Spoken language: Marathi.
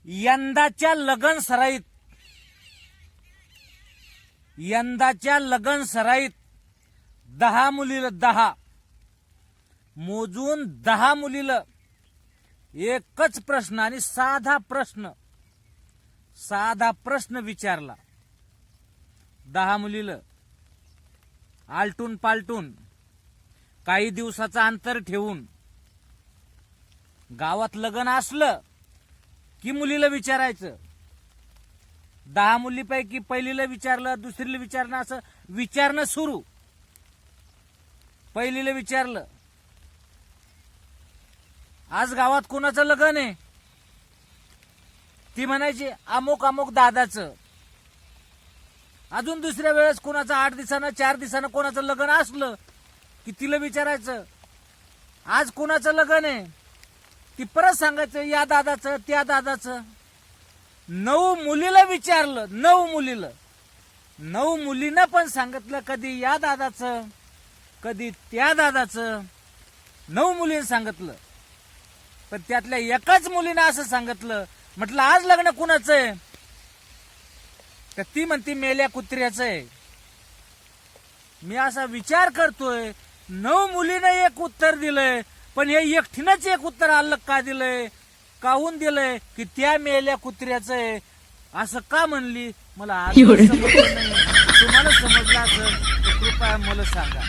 यंदाच्या लगन सराईत 10 मुलीला 10 मोजून 10 मुलीला एकच प्रश्न आणि साधा प्रश्न विचारला. 10 मुलीला आलटून पालटून काही दिवसाचं अंतर ठेवून गावात लग्न असलं की मुलीला विचारायचं. 10 मुलीपैकी पहिलीला विचारलं, दुसरीला विचारणं, असं विचारणं सुरू. पहिलीला विचारलं, आज गावात कोणाचं लग्न आहे? ती म्हणायची अमुक अमुक दादाचं. अजून दुसऱ्या वेळेस कोणाचं 8 दिवसानं 4 दिवसानं कोणाचं लग्न असलं की तिला विचारायचं आज कोणाचं लग्न आहे? ती परत सांगायचं या दादाचं त्या दादाचं. 9 मुलीला विचारलं, 9 मुलीनं पण सांगितलं कधी या दादाचं कधी त्या दादाचं. 9 मुलीनं सांगितलं, पण त्यातल्या एकाच मुलीनं असं सांगितलं, म्हटलं आज लग्न कुणाचं आहे? तर ती म्हणती मेल्या कुत्र्याचं आहे. मी असा विचार करतोय 9 मुलीनं एक उत्तर दिलंय, पण हे एकटीनंच एक उत्तर अलग का दिलंय? काहून दिलंय की त्या मेल्या कुत्र्याचं आहे असं का म्हणली? मला आज समजलं नाही. तुम्हाला समजलं असेल तर कृपया मला सांगा.